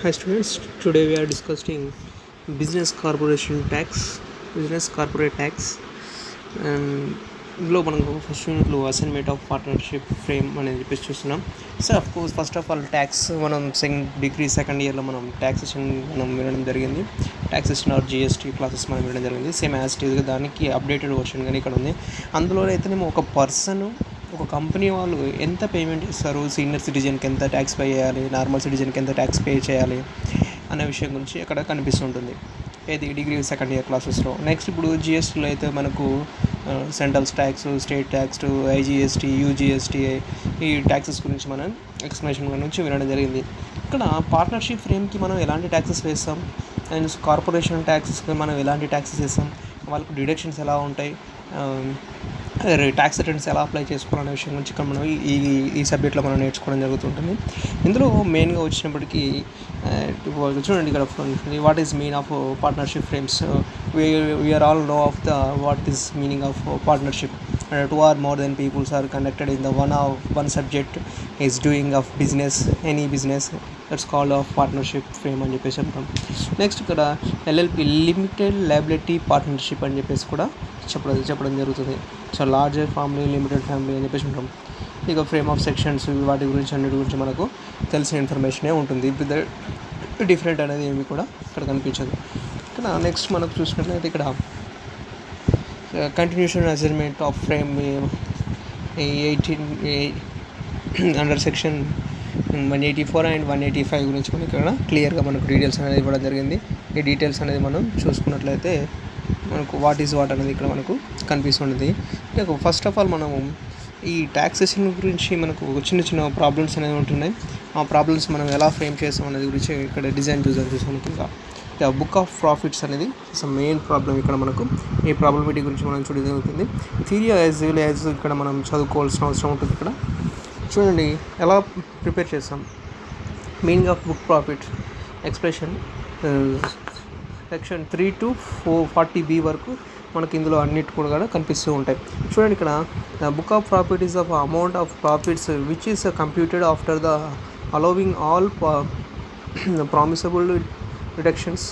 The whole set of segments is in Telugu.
Hi students, today we are discussing business corporation tax, business corporate tax, and ఇందులో మనకు ఫస్ట్ యూనిట్లో అసైన్మెంట్ ఆఫ్ పార్ట్నర్షిప్ ఫ్రేమ్ అనేది చెప్పేసి చూస్తున్నాం. So of course first of all tax మనం డిగ్రీ సెకండ్ ఇయర్లో మనం ట్యాక్సేషన్ మనం వినడం జరిగింది. ట్యాక్సేషన్ ఆర్ జిఎస్టీ క్లాసెస్ మనం వినడం జరిగింది. సేమ్ యాజ్ ఇట్ ఈస్గా దానికి అప్డేటెడ్ వర్షన్ కానీ ఇక్కడ ఉంది. అందులో అయితేనేమో ఒక పర్సన్ ఒక కంపెనీ వాళ్ళు ఎంత పేమెంట్ ఇస్తారు, సీనియర్ సిటిజన్కి ఎంత ట్యాక్స్ పే చేయాలి, నార్మల్ సిటిజన్కి ఎంత ట్యాక్స్ పే చేయాలి అనే విషయం గురించి ఇక్కడ కనిపిస్తుంటుంది ఇది డిగ్రీ సెకండ్ ఇయర్ క్లాసెస్లో. నెక్స్ట్ ఇప్పుడు జిఎస్టీలో అయితే మనకు central tax, state tax, IGST, UGST ఈ ట్యాక్సెస్ గురించి మనం ఎక్స్ప్లెనేషన్ గురించి వినడం జరిగింది. ఇక్కడ పార్ట్నర్షిప్ ఫ్రేమ్కి మనం ఎలాంటి ట్యాక్సెస్ వేస్తాం అండ్ కార్పొరేషన్ ట్యాక్సెస్కి మనం ఎలాంటి ట్యాక్సెస్ వేస్తాం, వాళ్ళకు డిడక్షన్స్ ఎలా ఉంటాయి, ట్యాక్స్ రిటర్న్స్ ఎలా అప్లై చేసుకోవాలనే విషయం గురించి ఇక్కడ మనం ఈ సబ్జెక్ట్లో మనం నేర్చుకోవడం జరుగుతుంటుంది. ఇందులో మెయిన్గా వచ్చినప్పటికీ చూడండి ఇక్కడ what is mean of partnership firms. We are all know of the what is meaning of partnership. Two or more than peoples are connected in the one subject is doing of business, any business, that's called of partnership frame అని చెప్పేసి అంటాం. నెక్స్ట్ ఇక్కడ ఎల్ఎల్పి లిమిటెడ్ లయబిలిటీ పార్ట్నర్షిప్ అని చెప్పేసి కూడా చెప్పడం జరుగుతుంది. So larger family, limited family అని చెప్పేసి ఉంటాం. ఇక ఫ్రేమ్ ఆఫ్ సెక్షన్స్ వాటి గురించి అన్నిటి గురించి మనకు తెలిసిన ఇన్ఫర్మేషనే ఉంటుంది. డిఫరెంట్ అనేది ఏమి కూడా ఇక్కడ కనిపించదు. ఇక్కడ నెక్స్ట్ మనకు చూసినట్లయితే ఇక్కడ continuation assignment of frame 18 under section 184 and 185 గురించి మనకి ఇక్కడ క్లియర్గా మనకు డీటెయిల్స్ అనేది ఇవ్వడం జరిగింది. ఈ డీటెయిల్స్ అనేది మనం చూసుకున్నట్లయితే మనకు వాట్ ఈజ్ వాట్ అనేది ఇక్కడ మనకు కనిపిస్తుంది. ఫస్ట్ ఆఫ్ ఆల్ మనము ఈ ట్యాక్సేషన్ గురించి మనకు చిన్న చిన్న ప్రాబ్లమ్స్ అనేవి ఉంటున్నాయి. ఆ ప్రాబ్లమ్స్ మనం ఎలా ఫ్రేమ్ చేస్తాం అనేది గురించి ఇక్కడ డిజైన్ చూసుకుంటుగా బుక్ ఆఫ్ ప్రాఫిట్స్ అనేది మెయిన్ ప్రాబ్లం. ఇక్కడ మనకు ఈ ప్రాబ్లమిటీ గురించి మనం చూడడం జరుగుతుంది. థియరీ యాజ్ వెల్ యాజ్ ఇక్కడ మనం చదువుకోవాల్సిన అవసరం ఉంటుంది. ఇక్కడ చూడండి ఎలా ప్రిపేర్ చేస్తాం. Meaning of book profit expression section 3 to 40B వరకు మనకి ఇందులో అన్నిటి కూడా కనిపిస్తూ ఉంటాయి. చూడండి ఇక్కడ book of profit is of amount of profits which is computed after the allowing all permissible deductions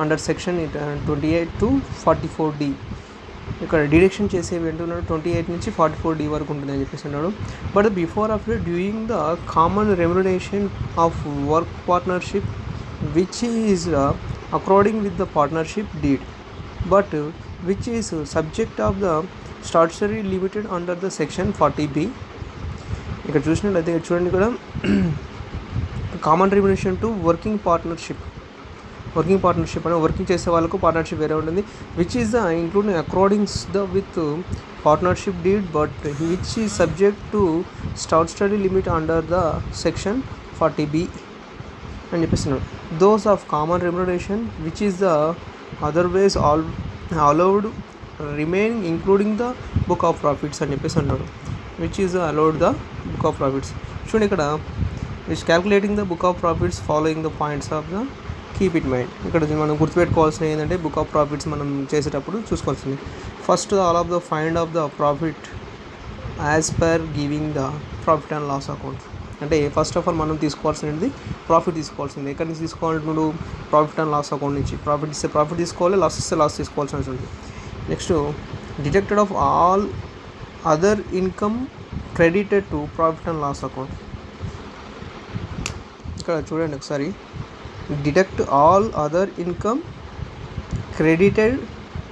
under section 28 to 44D. ఇక్కడ డిడక్షన్ చేసేవి ఏంటన్నాడు 28 నుంచి 44D వరకు ఉంటుంది అని చెప్పేసి అన్నాడు. But before after during the common remuneration of work partnership which is according with the partnership deed but which is subject of the statutory limited under the section 40B. ఇక్కడ చూసినట్లయితే చూడండి ఇక్కడ common remuneration to working partnership అని వర్కింగ్ చేసే వాళ్ళకు పార్ట్నర్షిప్ వేరే ఉంటుంది. Which is the including accordance the with partnership deed but which is subject to statutory limit under the section 40B అని చెప్పేస్తున్నాడు. Those of common remuneration which is the otherwise allowed remaining including the book of profits అని చెప్పేసి అన్నాడు. Which is allowed the book of profits. చూడండి ఇక్కడ which calculating the book of profits following the points of the keep it mind. ఇక్కడ మనం గుర్తుపెట్టుకోవాల్సిన ఏంటంటే బుక్ ఆఫ్ ప్రాఫిట్స్ మనం చేసేటప్పుడు చూసుకోవాల్సింది first all of the find of the profit as per giving the profit and loss account. అంటే ఫస్ట్ ఆఫ్ ఆల్ మనం తీసుకోవాల్సింది ప్రాఫిట్ తీసుకోవాల్సింది. ఎక్కడి నుంచి తీసుకోవాలంటున్నాడు? ప్రాఫిట్ అండ్ లాస్ అకౌంట్ నుంచి. ప్రాఫిట్ ఇస్తే ప్రాఫిట్ తీసుకోవాలి, లాస్ ఇస్తే లాస్ తీసుకోవాల్సి ఉంటుంది. Next deducted of all other income credited to profit and loss account. ఇక్కడ చూడండి ఒకసారి deduct all other income credited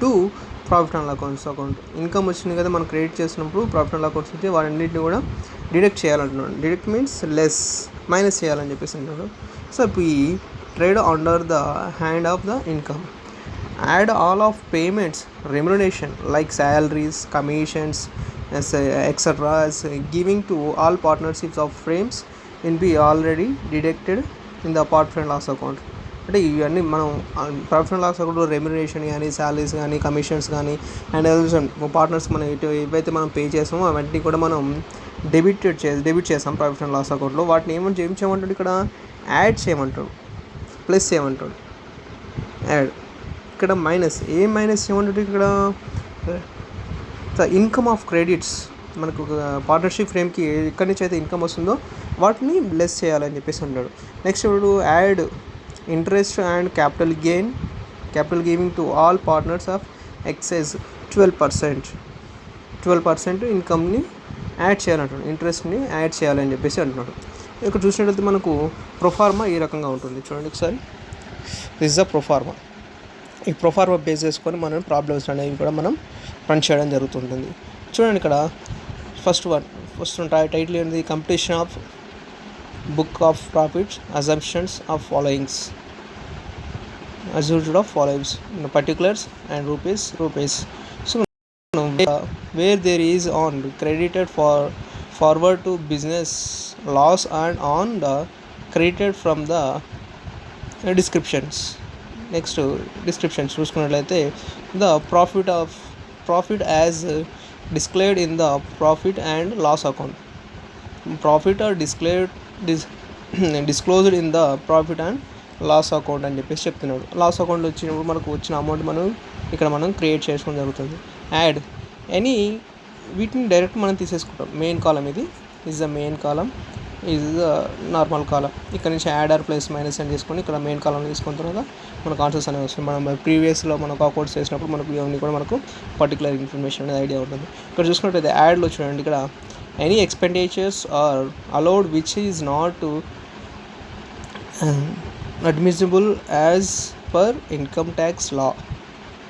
to profit and accounts. Income వచ్చింది కదా మనం క్రెడిట్ చేసినప్పుడు ప్రాఫిట్ అండ్ అకౌంట్స్ వచ్చి వాటన్నిటిని కూడా డిడక్ట్ చేయాలంటున్నాడు. డిడక్ట్ మీన్స్ లెస్, మైనస్ చేయాలని చెప్పేసి అంటున్నాడు. సో ఈ trade under the hand of the income add all of payments remuneration like salaries, commissions etcetera giving to all partnerships of firms will be already deducted in the profit and loss account. అంటే ఇవన్నీ మనం ప్రాఫిట్ అండ్ లాస్ అకౌంట్లో రెమ్యునరేషన్ కానీ, శాలరీస్ కానీ, కమిషన్స్ కానీ అండ్ పార్ట్నర్స్ మనం ఏవైతే మనం పే చేస్తామో అవన్నీ కూడా మనం డెబిట్ చేస్తాం ప్రాఫిట్ అండ్ లాస్ అకౌంట్లో. వాటిని ఏం చేయమంటాడు? ఇక్కడ యాడ్ చేయమంటాడు, ప్లస్ చేయమంటాడు. యాడ్ ఇక్కడ మైనస్ చేయమంటాడు? ఇక్కడ ద ఇన్కమ్ ఆఫ్ క్రెడిట్స్ మనకు పార్ట్నర్షిప్ ఫ్రేమ్కి ఎక్కడి నుంచి అయితే ఇన్కమ్ వస్తుందో వాటిని లెస్ చేయాలని చెప్పేసి అన్నాడు. నెక్స్ట్ ఇప్పుడు add interest and capital gaining to all partners of excise 12% ఇన్కమ్ని యాడ్ చేయాలంటాడు, ఇంట్రెస్ట్ని యాడ్ చేయాలని చెప్పేసి అంటున్నాడు. ఇక్కడ చూసినట్లయితే మనకు ప్రొఫార్మా ఈ రకంగా ఉంటుంది. చూడండి ఒకసారి, దిస్ ఇస్ ద ప్రొఫార్మా. ఈ ప్రొఫార్మా బేస్ చేసుకొని మనం ప్రాబ్లమ్స్ అనేవి కూడా మనం రన్ చేయడం జరుగుతుంటుంది. చూడండి ఇక్కడ ఫస్ట్ టైటిల్ ఏంటి, completion of book of profits assumptions of followings assumed of follows particulars and rupees. So where there is on credited for forward to business loss and on the credited from the descriptions. Next descriptions చూసుకున్నట్లయితే the profit as displayed in the profit and loss account. Profit are disclosed in the profit and loss account అని చెప్పేసి చెప్తున్నాడు. లాస్ అకౌంట్ వచ్చినప్పుడు మనకు వచ్చిన అమౌంట్ మనం క్రియేట్ చేసుకోవడం జరుగుతుంది. యాడ్ వీటిని డైరెక్ట్ మనం తీసేసుకుంటాం. మెయిన్ కాలం ఇది is the main column, is the normal column. ఇక్కడ నుంచి యాడ్ ఆర్ ప్లస్ మైనస్ అని చేసుకొని ఇక్కడ మెయిన్ కాలంలో తీసుకున్న తర్వాత మనకు ఆన్సర్స్ అనేవి వస్తాయి. మనం ప్రీవియస్లో మనకు అకౌంట్స్ చేసినప్పుడు మనకు ఇవన్నీ కూడా మనకు పర్టికులర్ ఇన్ఫర్మేషన్ అనేది ఐడియా ఉంటుంది. ఇక్కడ చూసుకున్నట్టయితే యాడ్లో చూడండి, ఇక్కడ any expenditures are allowed which is not admissible as per income tax law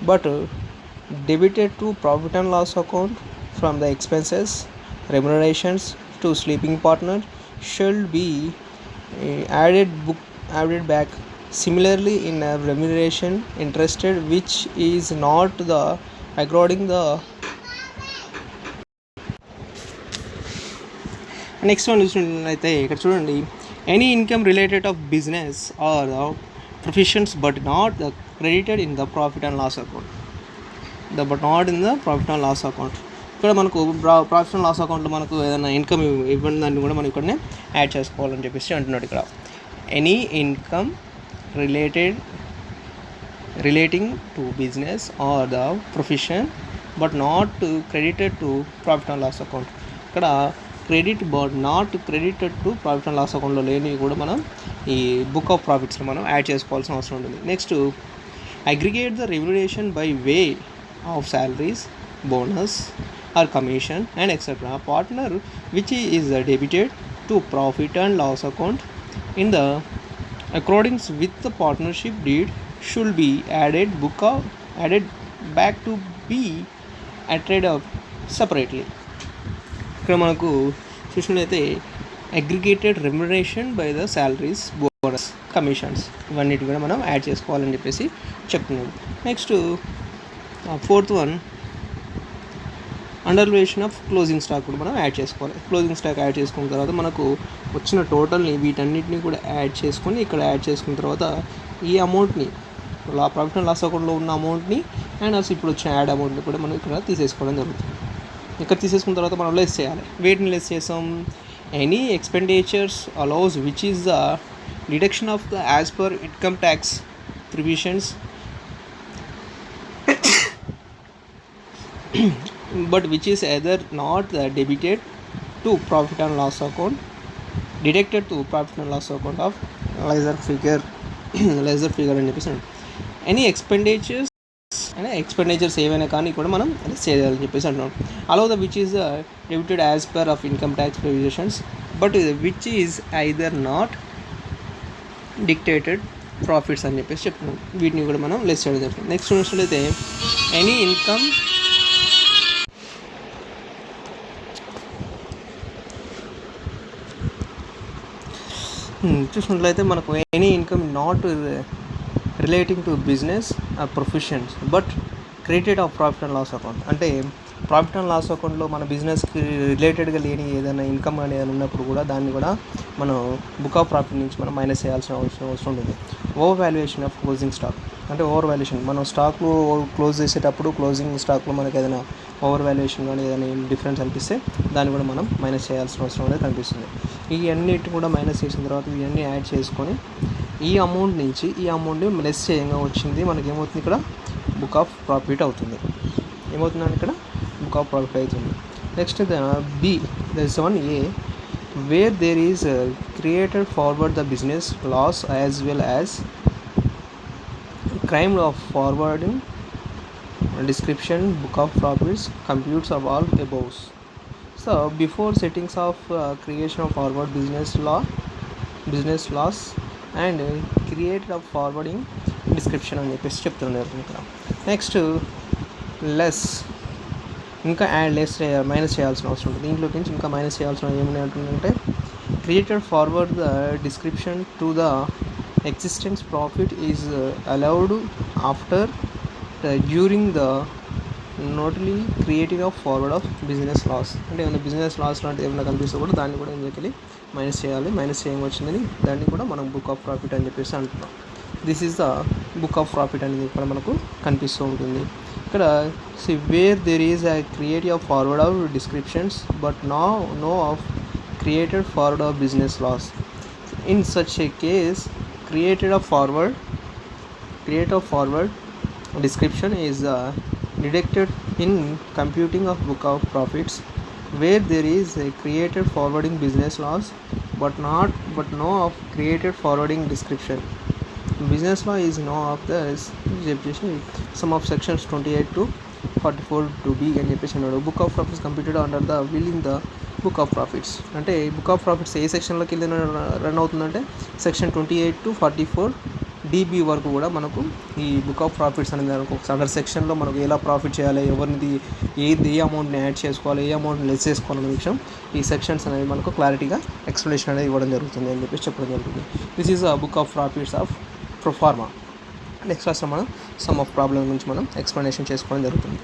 but debited to profit and loss account from the expenses remunerations to sleeping partner shall be added back. Similarly in a remuneration interested which is not the according the next one అయితే ఇక్కడ చూడండి, any income related of business or the professions but not the credited in the profit and loss account. ఇక్కడ మనకు ప్రాఫిట్ అండ్ లాస్ అకౌంట్లో మనకు ఏదైనా ఇన్కమ్ ఇవ్వండి దాన్ని కూడా మనం ఇక్కడనే యాడ్ చేసుకోవాలని చెప్పేసి అంటున్నాడు. ఇక్కడ any income relating to business or the profession but not credited to profit and loss account. ఇక్కడ credit but not credited to profit and loss అకౌంట్లో లేనివి కూడా మనం ఈ బుక్ ఆఫ్ ప్రాఫిట్స్లో మనం యాడ్ చేసుకోవాల్సిన అవసరం ఉంటుంది. Next aggregate the remuneration by way of salaries, bonus or commission and etcetera partner which is debited to profit and loss account in the accordance with the partnership deed should be added back to be added up separately. ఇక్కడ మనకు చూసినట్లయితే aggregated remuneration by the salaries, bonus, commissions ఇవన్నిటి కూడా మనం యాడ్ చేసుకోవాలని చెప్పేసి చెప్తున్నాడు. Next fourth one undervaluation of closing stock కూడా మనం యాడ్ చేసుకోవాలి. క్లోజింగ్ స్టాక్ యాడ్ చేసుకున్న తర్వాత మనకు వచ్చిన టోటల్ని వీటన్నిటిని కూడా యాడ్ చేసుకొని ఇక్కడ యాడ్ చేసుకున్న తర్వాత ఈ అమౌంట్ని ప్రాఫిట్ అండ్ లాస్ అకౌంట్లో ఉన్న అమౌంట్ని అండ్ అసలు ఇప్పుడు వచ్చిన యాడ్ అమౌంట్ని కూడా మనం ఇక్కడ తీసేసుకోవడం జరుగుతుంది. ఇక్కడ తీసేసుకున్న తర్వాత మనం లెస్ చేయాలి. వేటిని లెస్ చేసాం, any expenditures allows which is the deduction of the as per income tax provisions but which is either not debited to profit and loss account, deducted to profit and loss account of lesser figure అని చెప్పేసి ఎనీ ఎక్స్పెండిచర్స్ ఏవైనా కానీ కూడా మనం అది చేయాలని చెప్పేసి అంటున్నాం. Allow the which is debited as per of income tax provisions but which is either not dictated profits అని చెప్పేసి చెప్తున్నాం. వీటిని కూడా మనం లెస్ చేయడం జరుగుతుంది. నెక్స్ట్ చూసినట్లయితే ఎనీ ఇన్కమ్ చూసినట్లయితే మనకు any income not relating to business professions but credited of profit and loss account. అంటే ప్రాఫిట్ అండ్ లాస్ అకౌంట్లో మన బిజినెస్కి రిలేటెడ్గా లేని ఏదైనా ఇన్కమ్ అనేది ఉన్నప్పుడు కూడా దాన్ని కూడా మనం బుక్ ఆఫ్ ప్రాఫిట్ నుంచి మనం మైనస్ చేయాల్సిన అవసరం ఉంటుంది. Over valuation of closing stock అంటే ఓవర్ వాల్యుయేషన్ మనం స్టాక్లో క్లోజ్ చేసేటప్పుడు క్లోజింగ్ స్టాక్లో మనకి ఏదైనా ఓవర్ వాల్యుయేషన్ కానీ ఏదైనా డిఫరెన్స్ అనిపిస్తే దాన్ని కూడా మనం మైనస్ చేయాల్సిన అవసరం అనేది కనిపిస్తుంది. ఈ అన్నిటి కూడా మైనస్ చేసిన తర్వాత ఇవన్నీ యాడ్ చేసుకొని ఈ అమౌంట్ నుంచి ఈ అమౌంట్ని లెస్ చేయంగా వచ్చింది మనకి ఏమవుతుంది, ఇక్కడ బుక్ ఆఫ్ ప్రాఫిట్ అవుతుంది. ఏమవుతుందండి ఇక్కడ బుక్ ఆఫ్ ప్రాఫిట్ అవుతుంది. Next be that is 1A where there is created forward the business loss as well as crime of forwarding description book of profits computes of all above. So before settings of creation of forward business loss and created of forwarding description అని చెప్పేసి చెప్తున్నారు ఇక్కడ. నెక్స్ట్ లెస్, ఇంకా లెస్ మైనస్ చేయాల్సిన అవసరం ఉంటుంది. దీంట్లోకి నుంచి ఇంకా మైనస్ చేయాల్సిన ఏమని అంటుందంటే created forward the description to the existence profit is allowed after during the notely creating of forward of business loss. అంటే ఏమైనా బిజినెస్ లాస్ లాంటిది ఏమైనా కనిపిస్తే కూడా దాన్ని కూడా ఎందుకెళ్ళి మైనస్ చేయాలి. మైనస్ చేయడం వచ్చిందని దాన్ని కూడా మనం బుక్ ఆఫ్ ప్రాఫిట్ అని చెప్పేసి అంటున్నాం. This is the book of profit అనేది ఇక్కడ మనకు కనిపిస్తూ ఉంటుంది. ఇక్కడ where there is a creative forward of descriptions but no of created forward of business loss. In such a case, created forward description is deducted in computing of book of profits. Where there is a created forwarding business loss but no of created forwarding description, business law is no of the some of sections 28 to 44 to be అని చెప్పేసి అన్నాడు. Book of profits computed under the will in the book of profits. అంటే బుక్ ఆఫ్ ప్రాఫిట్స్ ఏ సెక్షన్లోకి వెళ్ళి రన్ అవుతుందంటే సెక్షన్ 28 to 44 DB వరకు కూడా మనకు ఈ బుక్ ఆఫ్ ప్రాఫిట్స్ అనేది ఒక సదర్ సెక్షన్లో మనకు ఎలా ప్రాఫిట్ చేయాలి, ఎవరిది ఏ అమౌంట్ని యాడ్ చేసుకోవాలి, ఏ అమౌంట్ని లెస్ చేసుకోవాలనే విషయం ఈ సెక్షన్స్ అనేది మనకు క్లారిటీగా ఎక్స్ప్లెనేషన్ అనేది ఇవ్వడం జరుగుతుంది అని చెప్పేసి చెప్పడం జరుగుతుంది. This is a book of profits of proforma. Next క్లాస్లో మనం సమ్ ఆఫ్ ప్రాబ్లమ్ గురించి మనం ఎక్స్ప్లెనేషన్ చేసుకోవడం జరుగుతుంది.